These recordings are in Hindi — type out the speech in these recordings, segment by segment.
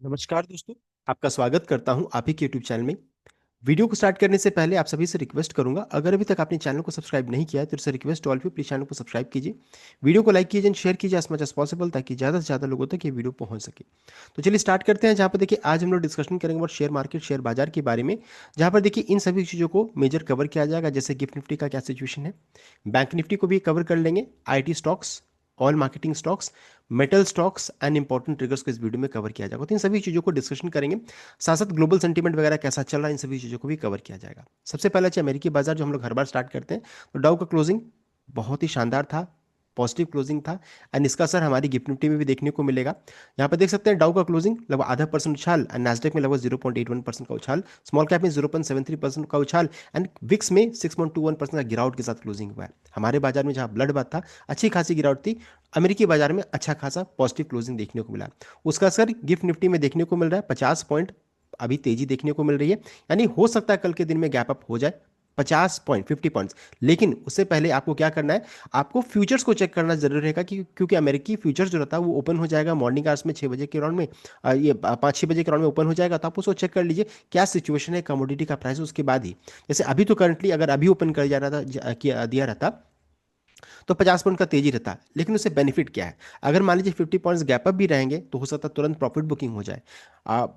नमस्कार दोस्तों, आपका स्वागत करता हूं आप ही के यूट्यूब चैनल में। वीडियो को स्टार्ट करने से पहले आप सभी से रिक्वेस्ट करूंगा, अगर अभी तक आपने चैनल को सब्सक्राइब नहीं किया है तो इससे रिक्वेस्ट ऑल पे प्लीज चैनल को सब्सक्राइब कीजिए। वीडियो को लाइक कीजिए एंड शेयर कीजिए एज मच एज पॉसिबल, ताकि ज़्यादा से ज़्यादा लोगों तक ये वीडियो पहुंच सके। तो चलिए स्टार्ट करते हैं। जहाँ पर देखिए आज हम लोग डिस्कशन करेंगे और शेयर मार्केट, शेयर बाजार के बारे में। जहाँ पर देखिए इन सभी चीज़ों को मेजर कवर किया जाएगा, जैसे गिफ्ट निफ्टी का क्या सिचुएशन है, बैंक निफ्टी को भी कवर कर लेंगे, IT stocks, all marketing stocks, metal stocks and important triggers को इस वीडियो में कवर किया जाएगा। तो इन सभी चीज़ों को डिस्कशन करेंगे। साथ साथ ग्लोबल सेंटीमेंट वगैरह कैसा चल रहा है, इन सभी चीज़ों को भी कवर किया जाएगा। सबसे पहले चाहिए अमेरिकी बाजार, जो हम लोग हर बार स्टार्ट करते हैं। तो डाउ का क्लोजिंग बहुत ही शानदार था, पॉजिटिव क्लोजिंग था। एंड इसका असर हमारी गिफ्ट निफ्टी में भी देखने को मिलेगा। यहाँ पर देख सकते हैं डाउ का क्लोजिंग लगभग ½ % उछाल, एंड नास्डेक में लगभग 0.81% का उछाल, स्मॉल कैप में 0.73% का उछाल, एंड विक्स में 6.21% का गिरावट के साथ क्लोजिंग हुआ है। हमारे बाजार में जहाँ ब्लड बात था, अच्छी खासी गिरावट थी, अमेरिकी बाजार में अच्छा खासा पॉजिटिव क्लोजिंग देखने को मिला। उसका असर गिफ्ट निफ्टी में देखने को मिल रहा है। 50 पॉइंट अभी तेजी देखने को मिल रही है, यानी हो सकता है कल के दिन में गैप अप हो जाए 50 पॉइंट, 50 पॉइंट्स। लेकिन उससे पहले आपको क्या करना है, आपको फ्यूचर्स को चेक करना जरूरी रहेगा, कि क्योंकि अमेरिकी फ्यूचर्स जो रहता है वो ओपन हो जाएगा मॉर्निंग आवर्स में 6 बजे के राउंड में, ये 5-6 बजे के राउंड में ओपन हो जाएगा। तो आप उसको चेक कर लीजिए क्या सिचुएशन है कमोडिटी का प्राइस, उसके बाद ही। जैसे अभी तो करंटली अगर अभी ओपन कर जा रहा था, दिया रहता, तो 50 पॉइंट का तेजी रहता, लेकिन उससे बेनिफिट क्या है, अगर मान लीजिए 50 पॉइंट्स गैप अप भी रहेंगे तो हो सकता है तुरंत प्रॉफिट बुकिंग हो जाए।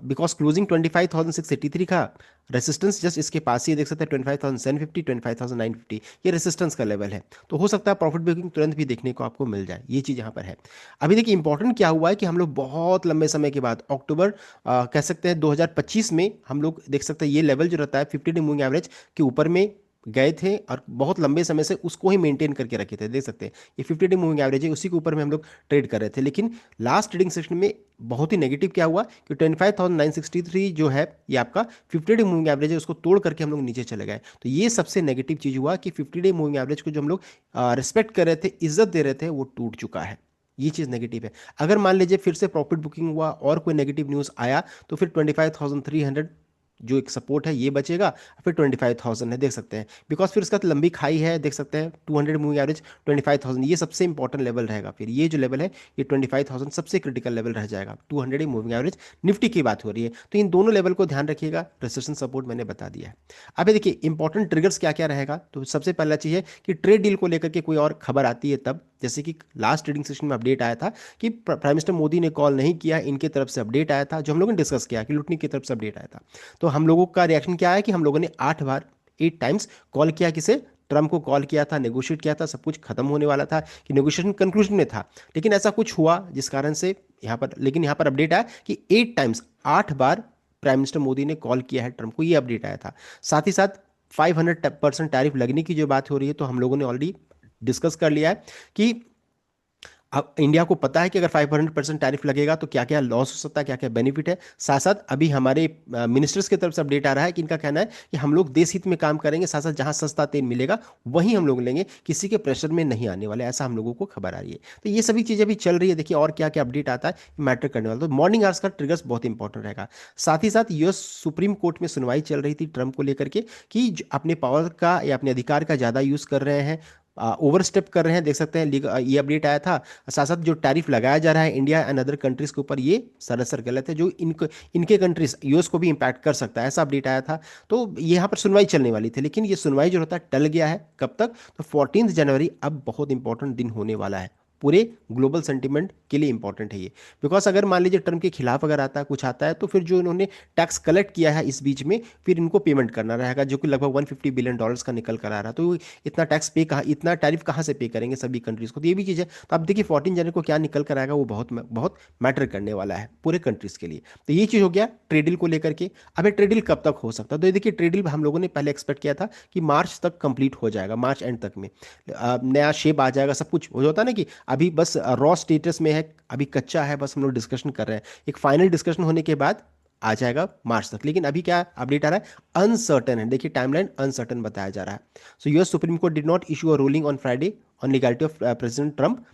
बिकॉज क्लोजिंग 25,683 का रेसिस्टेंस जस्ट इसके पास ही है, देख सकते हैं 25,750, 25,950, ये रेसिस्टेंस का लेवल है। तो हो सकता है प्रॉफिट बुकिंग तुरंत भी देखने को आपको मिल जाए, ये चीज़ यहाँ पर है। अभी देखिए इंपॉर्टेंट क्या हुआ है कि हम लोग बहुत लंबे समय के बाद अक्टूबर, कह सकते हैं 2025 में, हम लोग देख सकते हैं ये लेवल जो रहता है 50 डे मूविंग एवरेज के ऊपर में गए थे, और बहुत लंबे समय से उसको ही मेंटेन करके रखे थे। देख सकते हैं ये 50 डे मूविंग एवरेज है, उसी के ऊपर में हम लोग ट्रेड कर रहे थे। लेकिन लास्ट ट्रेडिंग सेशन में बहुत ही नेगेटिव क्या हुआ कि 25,963 जो है ये आपका 50 डे मूविंग एवरेज है, उसको तोड़ करके हम लोग नीचे चले गए। तो ये सबसे नेगेटिव चीज हुआ कि 50 डे मूविंग एवरेज को जो हम लोग रिस्पेक्ट कर रहे थे, इज्जत दे रहे थे, वो टूट चुका है। ये चीज़ नेगेटिव है। अगर मान लीजिए फिर से प्रॉफिट बुकिंग हुआ और कोई नेगेटिव न्यूज़ आया, तो फिर 25,300 जो एक सपोर्ट है ये बचेगा, फिर 25,000 है, देख सकते हैं। बिकॉज फिर उसका लंबी खाई है, देख सकते हैं 200 मूविंग एवरेज 25,000, ये सबसे इंपॉर्टेंट लेवल रहेगा। फिर ये जो लेवल है ये 25,000 सबसे क्रिटिकल लेवल रह जाएगा। 200 मूविंग एवरेज निफ्टी की बात हो रही है, तो इन दोनों लेवल को ध्यान रखिएगा। रेसिस्टेंस सपोर्ट मैंने बता दिया है। अब ये देखिए इंपॉर्टेंट ट्रिगर्स क्या क्या रहेगा। तो सबसे पहला चीज़ है कि ट्रेड डील को लेकर के कोई और खबर आती है तब, जैसे कि लास्ट ट्रेडिंग सेशन में अपडेट आया था कि प्राइम मिनिस्टर मोदी ने कॉल नहीं किया, इनके तरफ से अपडेट आया था, जो हम लोगों ने डिस्कस किया कि लुटनी की तरफ से अपडेट आया था। तो हम लोगों का रिएक्शन क्या है कि हम लोगों ने 8 बार, 8 टाइम्स कॉल किया, किसे, ट्रम्प को कॉल किया था, नेगोशिएट किया था, सब कुछ खत्म होने वाला था, कि नेगोशिएशन कंक्लूजन में था। लेकिन ऐसा कुछ हुआ जिस कारण से यहाँ पर, लेकिन यहाँ पर अपडेट आया कि 8 टाइम्स, 8 बार प्राइम मिनिस्टर मोदी ने कॉल किया है ट्रम्प को, ये अपडेट आया था। साथ ही साथ 500% टैरिफ लगने की जो बात हो रही है, तो हम लोगों ने ऑलरेडी डिस्कस कर लिया है कि अब इंडिया को पता है कि अगर 500% टैरिफ लगेगा तो क्या क्या लॉस हो सकता है, क्या क्या बेनिफिट है। साथ साथ अभी हमारे मिनिस्टर्स की तरफ से अपडेट आ रहा है कि इनका कहना है कि हम लोग देश हित में काम करेंगे, साथ साथ जहां सस्ता तेल मिलेगा वहीं हम लोग लेंगे, किसी के प्रेशर में नहीं आने वाले, ऐसा हम लोगों को खबर आ रही है। तो ये सभी चीज़ें भी चल रही है। देखिए और क्या क्या अपडेट आता है, मैटर करने वाला। तो मॉर्निंग आवर्स का ट्रिगर्स बहुत इंपॉर्टेंट रहेगा। साथ ही साथ यूएस सुप्रीम कोर्ट में सुनवाई चल रही थी ट्रम्प को लेकर के, कि अपने पावर का या अपने अधिकार का ज़्यादा यूज़ कर रहे हैं, ओवर स्टेप कर रहे हैं, देख सकते हैं। ये अपडेट आया था। साथ साथ जो टैरिफ लगाया जा रहा है इंडिया एंड अदर कंट्रीज के ऊपर, ये सरासर गलत है, जो इनको, इनके कंट्रीज यूएस को भी इंपैक्ट कर सकता है, ऐसा अपडेट आया था। तो यहाँ पर सुनवाई चलने वाली थी, लेकिन ये सुनवाई जो होता है टल गया है। कब तक, तो 14 जनवरी, अब बहुत इंपॉर्टेंट दिन होने वाला है, पूरे ग्लोबल सेंटीमेंट के लिए इंपॉर्टेंट है ये। बिकॉज अगर मान लीजिए ट्रम्प के खिलाफ अगर आता है, कुछ आता है, तो फिर जो इन्होंने टैक्स कलेक्ट किया है इस बीच में, फिर इनको पेमेंट करना रहेगा, जो कि लगभग $150 बिलियन का निकल कर आ रहा है। तो इतना टैक्स पे कहाँ, इतना टैरिफ कहाँ से पे करेंगे सभी कंट्रीज को, तो ये भी चीज़ है। तो अब देखिए 14 जनवरी को क्या निकल कर आएगा, वो बहुत बहुत मैटर करने वाला है पूरे कंट्रीज के लिए। तो ये चीज़ हो गया ट्रेड डील को लेकर के। अब ये ट्रेड डील कब तक हो सकता है, तो ये देखिए ट्रेड डील हम लोगों ने पहले एक्सपेक्ट किया था कि मार्च तक कंप्लीट हो जाएगा, मार्च एंड तक में नया शेप आ जाएगा, सब कुछ हो जाता है ना, कि अभी बस रॉ स्टेटस में है, अभी कच्चा है, बस हम लोग डिस्कशन कर रहे हैं, एक फाइनल डिस्कशन होने के बाद आ जाएगा मार्च तक। लेकिन अभी क्या अपडेट आ रहा है, अनसर्टन है। देखिए टाइमलाइन अनसर्टन बताया जा रहा है। So US supreme court did not issue a ruling on Friday on legality of president Trump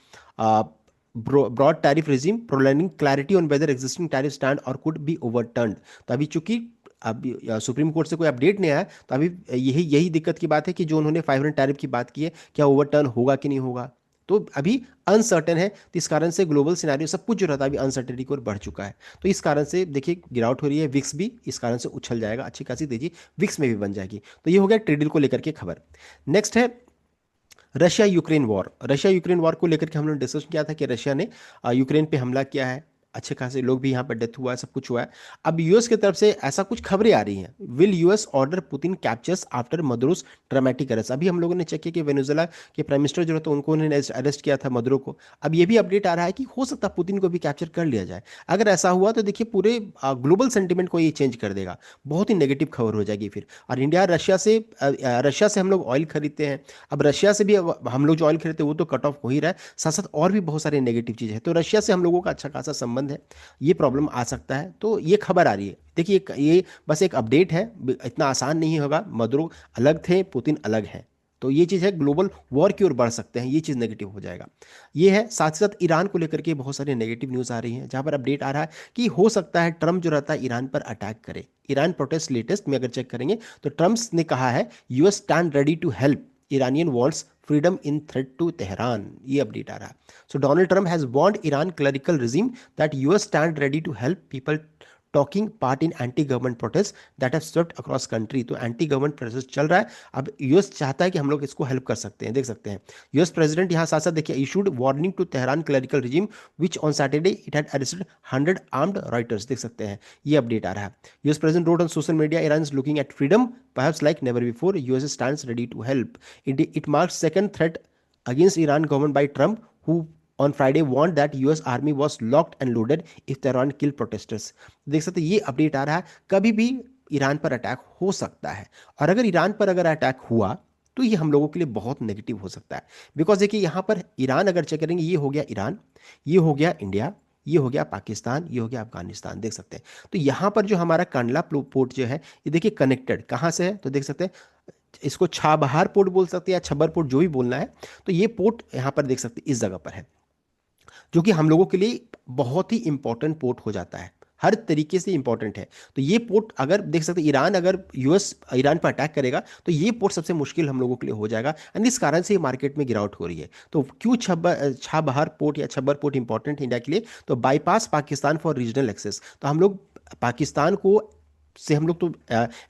broad tariff regime prolonging clarity on whether existing tariff stand or could be overturned। तो अभी चूंकि अभी सुप्रीम कोर्ट से कोई अपडेट नहीं आया, तो अभी यही यही दिक्कत की बात है कि जो उन्होंने 500 टैरिफ की बात की है, क्या ओवरटर्न होगा कि नहीं होगा। तो अभी अनसर्टेन है, तो इस कारण से ग्लोबल सिनेरियो सब कुछ जो रहता है अभी अनसर्टेनिटी की ओर बढ़ चुका है। तो इस कारण से देखिए गिरावट हो रही है, विक्स भी इस कारण से उछल जाएगा, अच्छी खासी तेजी विक्स में भी बन जाएगी। तो ये हो गया ट्रेड डील को लेकर के खबर। नेक्स्ट है Russia Ukraine war. Russia Ukraine war को लेकर के हम लोगों ने डिस्कस किया था कि रशिया ने यूक्रेन पे हमला किया है, अच्छे खासे लोग भी यहाँ पर डेथ हुआ है, सब कुछ हुआ है। अब यूएस की तरफ से ऐसा कुछ खबरें आ रही हैं, will US order Putin captures after Maduro's dramatic arrest. अभी हम लोगों ने चेक किया कि वेनेजुएला के प्राइम मिनिस्टर जो है तो उनको उन्होंने अरेस्ट किया था मदुरो को। अब ये भी अपडेट आ रहा है कि हो सकता है पुतिन को भी कैप्चर कर लिया जाए। अगर ऐसा हुआ तो देखिए पूरे ग्लोबल सेंटिमेंट को ये चेंज कर देगा, बहुत ही नेगेटिव खबर हो जाएगी फिर। और इंडिया रशिया से हम लोग ऑयल खरीदते हैं, अब रशिया से भी हम लोग जो ऑयल खरीदते हैं वो तो कट ऑफ हो ही रहा है, साथ साथ और भी बहुत सारे नेगेटिव चीज़ है। तो रशिया से हम लोगों का अच्छा खासा संबंध है, ये प्रॉब्लम आ सकता है। तो ये खबर आ रही है, देखिए ये बस एक अपडेट है, इतना आसान नहीं होगा। मदुरो अलग थे, पुतिन अलग है, तो ये चीज़ है, ग्लोबल वॉर की ओर बढ़ सकते हैं, ये चीज़ नेगेटिव हो जाएगा। ये है, साथ ही साथ ईरान को लेकर के बहुत सारी नेगेटिव न्यूज़ आ रही हैं, जहाँ पर अपडेट आ रहा है कि हो सकता है ट्रम्प जो रहता है ईरान पर अटैक करे। ईरान प्रोटेस्ट लेटेस्ट में अगर चेक करेंगे तो ट्रम्प ने कहा है US stand ready to help Iranian wants freedom in threat to Tehran, ये अपडेट आ रहा है। So Donald Trump has warned Iran clerical regime that US stand ready to help people talking part in anti government protest that have swept across country. तो एंटी गवर्नमेंट प्रोटेस्ट चल रहा है, अब यूएस चाहता है कि हम लोग इसको हेल्प कर सकते हैं, देख सकते हैं। यूएस प्रेसिडेंट यहाँ साथ साथ देखिए issued warning to Tehran clerical regime which on Saturday it had arrested 100 armed rioters, देख सकते हैं, ये अपडेट आ रहा है। US president wrote on social media Iran is looking at freedom perhaps like never before, US stands ready to help. It marks second threat against Iran government by Trump, who on Friday warned that US army was locked and loaded if Tehran kill protesters. देख सकते हैं ये अपडेट आ रहा है, कभी भी ईरान पर अटैक हो सकता है, और अगर ईरान पर अगर अटैक हुआ तो ये हम लोगों के लिए बहुत नेगेटिव हो सकता है। बिकॉज देखिए यहाँ पर ईरान अगर चेक करेंगे, ये हो गया ईरान, ये हो गया इंडिया, ये हो गया पाकिस्तान, ये हो गया अफगानिस्तान, देख सकते हैं। तो यहाँ पर जो हमारा कांडला पोर्ट जो है ये देखिए कनेक्टेड कहाँ से है, तो देख सकते हैं इसको छाबहार पोर्ट बोल सकते हैं या छब्बर पोर्ट, जो भी बोलना है। तो ये पोर्ट यहाँ पर देख सकते हैं इस जगह पर है, जो कि हम लोगों के लिए बहुत ही इंपॉर्टेंट पोर्ट हो जाता है, हर तरीके से इंपॉर्टेंट है। तो ये पोर्ट अगर देख सकते हैं ईरान, अगर यूएस ईरान पर अटैक करेगा तो ये पोर्ट सबसे मुश्किल हम लोगों के लिए हो जाएगा, एंड इस कारण से ये मार्केट में गिरावट हो रही है। तो क्यों छाबहार पोर्ट या छब्बर पोर्ट इंपॉर्टेंट है इंडिया के लिए, तो bypass Pakistan for regional access. तो हम लोग पाकिस्तान को से हम लोग तो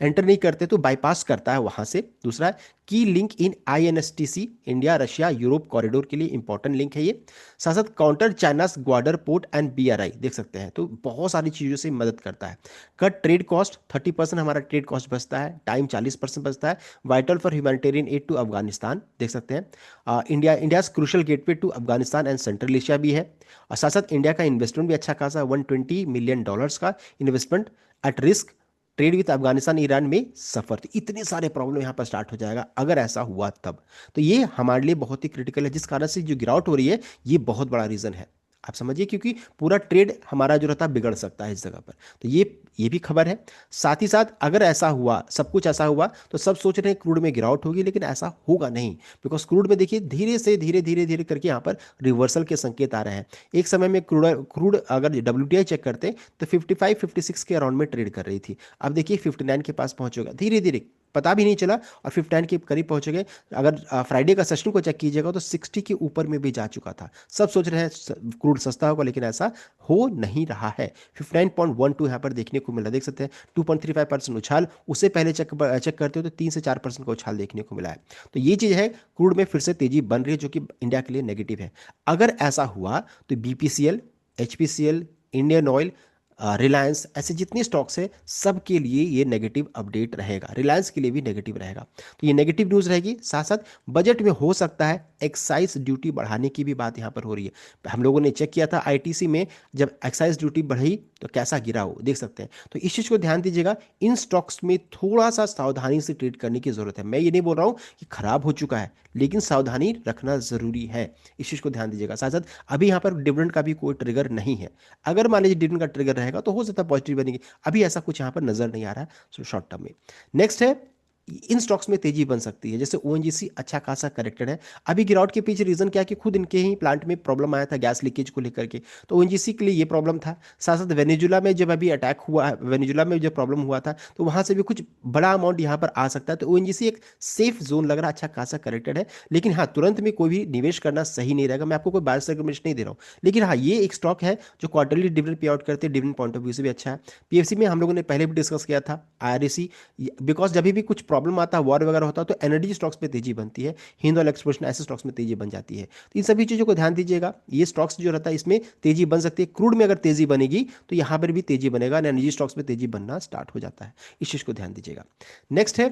एंटर नहीं करते, तो बाईपास करता है वहां से। दूसरा की link in INSTC India Russia Europe corridor के लिए इंपॉर्टेंट लिंक है ये। साथ साथ counter China's Gwadar port and BRI, देख सकते हैं, तो बहुत सारी चीज़ों से मदद करता है। कट ट्रेड कॉस्ट 30% हमारा ट्रेड कॉस्ट बचता है, टाइम 40% बचता है। Vital for humanitarian aid to Afghanistan, देख सकते हैं। India's crucial gateway to Afghanistan and Central Asia भी है। और साथ साथ इंडिया का इन्वेस्टमेंट भी अच्छा खासा $120 मिलियन का investment at risk, trade with Afghanistan Iran में सफर। तो इतने सारे प्रॉब्लम यहाँ पर स्टार्ट हो जाएगा अगर ऐसा हुआ तब। तो ये हमारे लिए बहुत ही क्रिटिकल है, जिस कारण से जो गिरावट हो रही है ये बहुत बड़ा रीजन है, आप समझिए, क्योंकि पूरा ट्रेड हमारा जो रहता है बिगड़ सकता है इस जगह पर। तो ये भी खबर है। साथ ही साथ अगर ऐसा हुआ, सब कुछ ऐसा हुआ, तो सब सोच रहे हैं क्रूड में गिरावट होगी, लेकिन ऐसा होगा नहीं। बिकॉज क्रूड में देखिए धीरे धीरे करके यहाँ पर रिवर्सल के संकेत आ रहे हैं। एक समय में क्रूड अगर WTI चेक करते तो 55-56 के अराउंड में ट्रेड कर रही थी, अब देखिए 59 के पास पहुंच होगा, धीरे धीरे पता भी नहीं चला और 59 के करीब पहुंच गए। अगर फ्राइडे का सेशन को चेक कीजिएगा तो 60 के ऊपर में भी जा चुका था। सब सोच रहे हैं क्रूड सस्ता होगा, लेकिन ऐसा हो नहीं रहा है। 59.12 यहाँ पर देखने को मिला, देख सकते हैं 2.35% उछाल। उससे पहले चेक करते हो तो 3 से 4% का उछाल देखने को मिला है। तो ये चीज़ है, क्रूड में फिर से तेजी बन रही है, जो कि इंडिया के लिए नेगेटिव है। अगर ऐसा हुआ तो BPCL, HPCL, Indian oil, Reliance, ऐसे जितने स्टॉक्स है सबके लिए ये नेगेटिव अपडेट रहेगा, रिलायंस के लिए भी नेगेटिव रहेगा। तो ये नेगेटिव न्यूज़ रहेगी। साथ साथ बजट में हो सकता है एक्साइज ड्यूटी बढ़ाने की भी बात यहाँ पर हो रही है। हम लोगों ने चेक किया था ITC में, जब एक्साइज ड्यूटी बढ़ी तो कैसा गिरा वो देख सकते हैं। तो इस चीज़ को ध्यान दीजिएगा, इन स्टॉक्स में थोड़ा सा सावधानी से ट्रेड करने की जरूरत है। मैं ये नहीं बोल रहा हूँ कि खराब हो चुका है, लेकिन सावधानी रखना जरूरी है, इस चीज़ को ध्यान दीजिएगा। साथ साथ अभी यहाँ पर डिविडेंड का भी कोई ट्रिगर नहीं है, अगर मान लीजिए डिविडेंड का ट्रिगर रहेगा तो हो सकता है पॉजिटिव बनेगी, अभी ऐसा कुछ यहाँ पर नजर नहीं आ रहा है शॉर्ट टर्म में। नेक्स्ट है इन स्टॉक्स में तेजी बन सकती है। जैसे ओएनजीसी अच्छा खासा करेक्टेड है, अभी गिरावट के पीछे रीजन क्या है कि खुद इनके ही प्लांट में प्रॉब्लम आया था गैस लीकेज को लेकर के, तो ओएनजीसी के लिए ये प्रॉब्लम था। साथ साथ वेनेजुला में जब अभी अटैक हुआ, वेनेजुला में जब प्रॉब्लम हुआ था, तो वहां से भी कुछ बड़ा अमाउंट यहाँ पर आ सकता है। तो ओएनजीसी एक सेफ जोन लग रहा है, अच्छा खासा करेक्टेड है। लेकिन हाँ, तुरंत में कोई भी निवेश करना सही नहीं रहेगा। मैं आपको कोई बायर्स रेकमेंडेशन नहीं दे रहा हूँ, लेकिन हाँ, ये एक स्टॉक है जो क्वार्टरली डिविडेंड पे आउट करते हैं, डिविडेंड पॉइंट ऑफ व्यू से भी अच्छा है। पीएफसी में हम लोगों ने पहले भी डिस्कस किया था, आईआरएसी, बिकॉज जब भी कुछ प्रॉब्लम आता है, वॉर वगैरह होता है, तो एनर्जी स्टॉक्स पे तेजी बनती है, हिंदुस्तान एक्सप्लोरेशन ऐसे स्टॉक्स में तेजी बन जाती है। तो इन सभी चीज़ों को ध्यान दीजिएगा, ये स्टॉक्स जो रहता है इसमें तेजी बन सकती है। क्रूड में अगर तेजी बनेगी तो यहाँ पर भी तेजी बनेगा, एनर्जी स्टॉक्स में तेजी बनना स्टार्ट हो जाता है। इस चीज़ को ध्यान दीजिएगा। नेक्स्ट है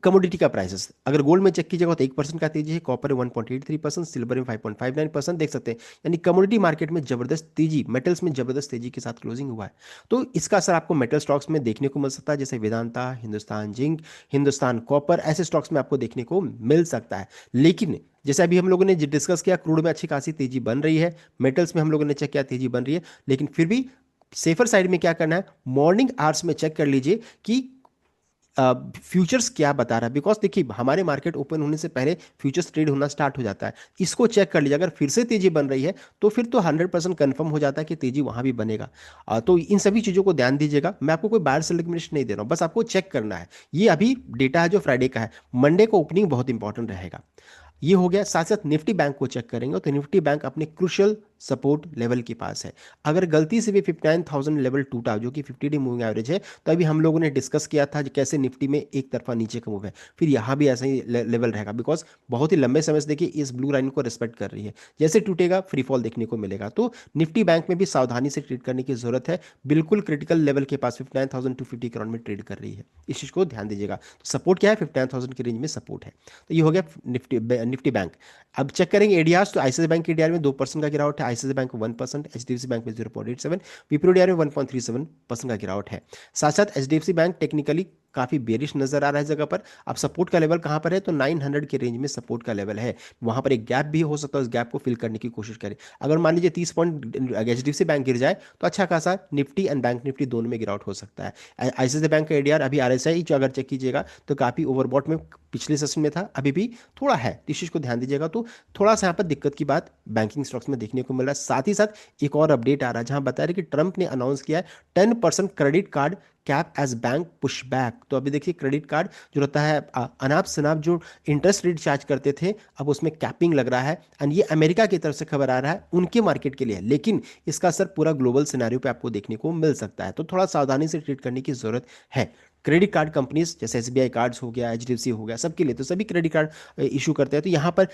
कमोडिटी का प्राइसेस। अगर गोल्ड में चेक कीजिएगा तो 1% का तेजी है, कॉपर में 1.83%, सिल्वर में 5.59%, देख सकते हैं। यानी कमोडिटी मार्केट में जबरदस्त तेजी, मेटल्स में जबरदस्त तेजी के साथ क्लोजिंग हुआ है। तो इसका असर आपको मेटल स्टॉक्स में देखने को मिल सकता है, जैसे वेदांता, हिंदुस्तान जिंक, हिंदुस्तान कॉपर, ऐसे स्टॉक्स में आपको देखने को मिल सकता है। लेकिन जैसे अभी हम लोगों ने डिस्कस किया, क्रूड में अच्छी खासी तेजी बन रही है, मेटल्स में हम लोगों ने चेक किया तेजी बन रही है, लेकिन फिर भी सेफर साइड में क्या करना है, मॉर्निंग आवर्स में चेक कर लीजिए कि फ्यूचर्स क्या बता रहा है। बिकॉज देखिए, हमारे मार्केट ओपन होने से पहले फ्यूचर्स ट्रेड होना स्टार्ट हो जाता है, इसको चेक कर लीजिए। अगर फिर से तेजी बन रही है तो फिर तो 100% कंफर्म हो जाता है कि तेजी वहां भी बनेगा। तो इन सभी चीज़ों को ध्यान दीजिएगा। मैं आपको कोई बायर सेल रिकमेंडेशन नहीं दे रहा हूँ, बस आपको चेक करना है। ये अभी डेटा है जो फ्राइडे का है, मंडे को ओपनिंग बहुत इंपॉर्टेंट रहेगा। ये हो गया। साथ साथ निफ्टी बैंक को चेक करेंगे तो निफ्टी बैंक अपने क्रुशियल सपोर्ट लेवल के पास है। अगर गलती से भी 59,000 लेवल टूटा, जो कि 50 डे मूविंग एवरेज है, तो अभी हम लोगों ने डिस्कस किया था कि कैसे निफ्टी में एक तरफा नीचे का मूव है, फिर यहाँ भी ऐसा ही लेवल रहेगा। बिकॉज बहुत ही लंबे समय से देखिए इस ब्लू लाइन को रिस्पेक्ट कर रही है, जैसे टूटेगा फ्री फॉल देखने को मिलेगा। तो निफ्टी बैंक में भी सावधानी से ट्रेड करने की जरूरत है, बिल्कुल क्रिटिकल लेवल के पास 59,250 के अराउंड में ट्रेड कर रही है। इस चीज को ध्यान दीजिएगा। तो सपोर्ट क्या है, 59,000 की रेंज में सपोर्ट है। तो ये हो गया निफ्टी बैंक। अब चेक करेंगे एडीआर, तो आईसीआईसी बैंक के एडीआर में 2% का गिरावट है, आईसीआईसी बैंक में 1%, एचडीएफसी बैंक में 0.87, विप्रो एडीआर में 1.37% का गिरावट है। साथ साथ एचडीएफसी बैंक टेक्निकली काफी बेरिश नजर आ रहा है जगह पर। अब सपोर्ट का लेवल कहां पर है, तो 900 के रेंज में सपोर्ट का लेवल है। वहां पर एक गैप भी हो सकता है, उस गैप को फिल करने की कोशिश करें। अगर मान लीजिए 30 पॉइंट एचडीएफसी बैंक गिर जाए तो अच्छा खासा निफ्टी एंड बैंक निफ्टी दोनों में गिरावट हो सकता है। आईसीआईसी बैंक का एडीआर अभी आरएसआई जो अगर चेक कीजिएगा तो काफी ओवरबॉट में पिछले सेशन में था, अभी भी थोड़ा है, इस चीज को ध्यान दीजिएगा। तो थोड़ा सा यहाँ पर दिक्कत की बात बैंकिंग स्टॉक्स में देखने को मिल रहा है। साथ ही साथ एक और अपडेट आ रहा है जहां बता रहे कि ट्रंप ने अनाउंस किया है 10% credit card cap as bank push back. तो अभी देखिए, क्रेडिट कार्ड जो रहता है अनाप शनाप जो इंटरेस्ट रेट चार्ज करते थे, अब उसमें कैपिंग लग रहा है। एंड ये अमेरिका की तरफ से खबर आ रहा है उनके मार्केट के लिए, लेकिन इसका असर पूरा ग्लोबल सिनेरियो पे आपको देखने को मिल सकता है। तो थोड़ा सावधानी से ट्रीट करने की जरूरत है। क्रेडिट कार्ड कंपनीज जैसे एसबीआई कार्ड्स हो गया, एचडीएफसी हो गया, सबके लिए तो सभी क्रेडिट कार्ड इशू करते हैं। तो यहाँ पर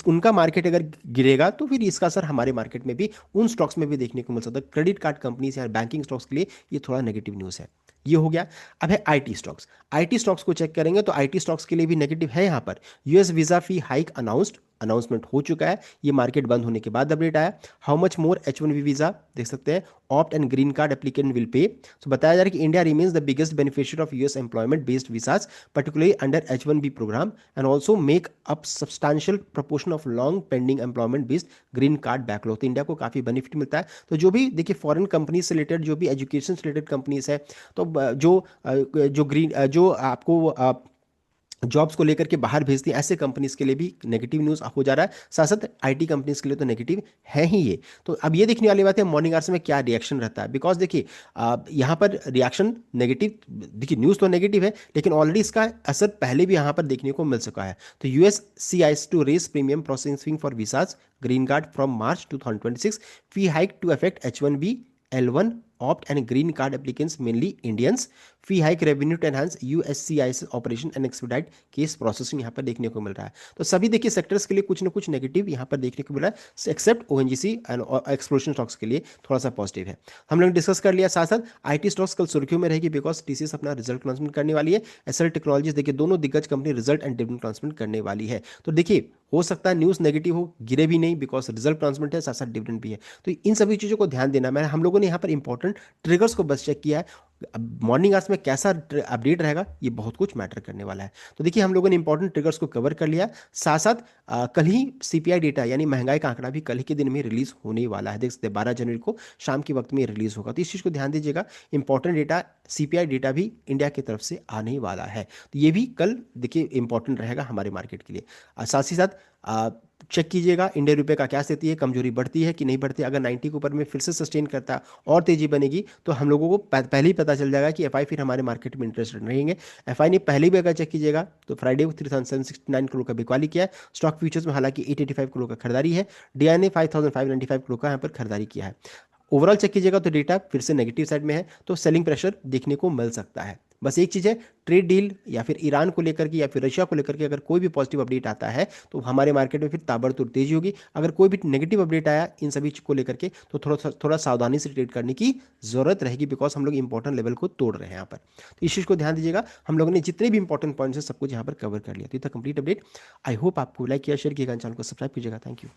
उनका मार्केट अगर गिरेगा तो फिर इसका असर हमारे मार्केट में भी, उन स्टॉक्स में भी देखने को मिल सकता है। क्रेडिट कार्ड कंपनीज या बैंकिंग स्टॉक्स के लिए ये थोड़ा नेगेटिव न्यूज़ है। ये हो गया। अब है आईटी स्टॉक्स। आईटी स्टॉक्स को चेक करेंगे तो आईटी स्टॉक्स के लिए भी नेगेटिव है। यहाँ पर यूएस वीजा फी हाइक अनाउंसमेंट हो चुका है, ये मार्केट बंद होने के बाद अपडेट आया। How much more H1B visa देख सकते हैं, OPT and green card applicant will pay. तो बताया जा रहा है कि India remains the biggest beneficiary of US employment based visas, particularly under H1B program, and also make up substantial proportion of long pending employment based green card backlog। तो इंडिया को काफी बेनिफिट मिलता है। तो जो भी देखिए फॉरेन कंपनी से रिलेटेड, जो भी एजुकेशन से रिलेटेड कंपनीज है, तो जो आपको जॉब्स को लेकर के बाहर भेजती है, ऐसे कंपनीज के लिए भी नेगेटिव न्यूज हो जा रहा है। साथ साथ आईटी कंपनीज के लिए तो नेगेटिव है ही ये। तो अब ये देखने वाली बात है मॉर्निंग आवर्स में क्या रिएक्शन रहता है। बिकॉज देखिए, यहाँ पर रिएक्शन नेगेटिव, देखिए न्यूज तो नेगेटिव है, लेकिन ऑलरेडी इसका असर पहले भी यहाँ पर देखने को मिल चुका है। तो US CIS to raise premium processing for visas green card from March 2026, fee hike to affect H1B L1 opt and green card applicants mainly Indians, fee hike revenue to enhance USCIS operation and expedite case processing यहाँ पर देखने को मिल रहा है। तो सभी देखिए सेक्टर्स के लिए कुछ ना कुछ नेगेटिव यहाँ पर देखने को मिल रहा है, except ONGC and exploration stocks के लिए थोड़ा सा पॉजिटिव है। हम लोग डिस्कस कर लिया। साथ साथ आईटी स्टॉक्स कल सुर्खियों में रहेगी, बिकॉज टीसीएस अपना रिजल्ट अनाउंसमेंट करने वाली है। एसएल टेक्नोलॉजीज देखिए, दोनों दिग्गज company result and dividend announcement करने वाली है। तो देखिए, हो सकता है न्यूज़ नेगेटिव हो, गिरे भी नहीं, बिकॉज रिजल्ट अनाउंसमेंट है, साथ साथ डिविडेंड भी है। तो इन सभी चीज़ों को ध्यान देना। मैं हम लोगों ने यहाँ पर इंपॉर्टेंट ट्रिगर्स को बस चेक किया है। अब मॉर्निंग आवर्स में कैसा अपडेट रहेगा ये बहुत कुछ मैटर करने वाला है। तो देखिए हम लोगों ने इंपॉर्टेंट ट्रिगर्स को कवर कर लिया। साथ साथ कल ही सीपीआई डेटा यानी महंगाई का आंकड़ा भी कल ही के दिन में रिलीज होने वाला है, देख सकते हैं 12 जनवरी को शाम के वक्त में रिलीज होगा। तो इस चीज़ को ध्यान दीजिएगा, इंपॉर्टेंट डेटा सीपीआई डेटा भी इंडिया की तरफ से आने वाला है, तो ये भी कल देखिए इंपॉर्टेंट रहेगा हमारे मार्केट के लिए। साथ ही साथ चेक कीजिएगा इंडियन रुपए का क्या स्थिति है, कमजोरी बढ़ती है कि नहीं बढ़ती है। अगर 90 के ऊपर में फिर से सस्टेन करता है और तेजी बनेगी तो हम लोगों को पहले ही पता चल जाएगा कि एफआई फिर हमारे मार्केट में इंटरेस्टेड रहेंगे। एफआई ने पहले भी अगर चेक कीजिएगा तो फ्राइडे को 3769 करोड़ का बिकवाली किया है। स्टॉक फ्यूचर्स में हालांकि 885 करोड़ का खरीदारी है। डीआई ने 5595 करोड़ का यहाँ पर खरीदारी किया है। ओवरऑल चेक कीजिएगा तो डेटा फिर से नेगेटिव साइड में है, तो सेलिंग प्रेशर देखने को मिल सकता है। बस एक चीज़ है, ट्रेड डील या फिर ईरान को लेकर के या फिर रशिया को लेकर के अगर कोई भी पॉजिटिव अपडेट आता है तो हमारे मार्केट में फिर ताबड़तोड़ तेजी होगी। अगर कोई भी नेगेटिव अपडेट आया इन सभी को लेकर के तो थोड़ा थोड़ा सावधानी से ट्रेड करने की जरूरत रहेगी, बिकॉज हम लोग इंपॉर्टेंट लेवल को तोड़ रहे हैं यहाँ पर। तो इस चीज़ को ध्यान दीजिएगा। हम लोगों ने जितने भी इंपॉर्टेंट पॉइंट्स हैं सब कुछ यहाँ पर कवर कर लिया। तो ये था कंप्लीट अपडेट। आई होप आपको लाइक किया, शेयर किया, चैनल को सब्सक्राइब कीजिएगा। Thank you.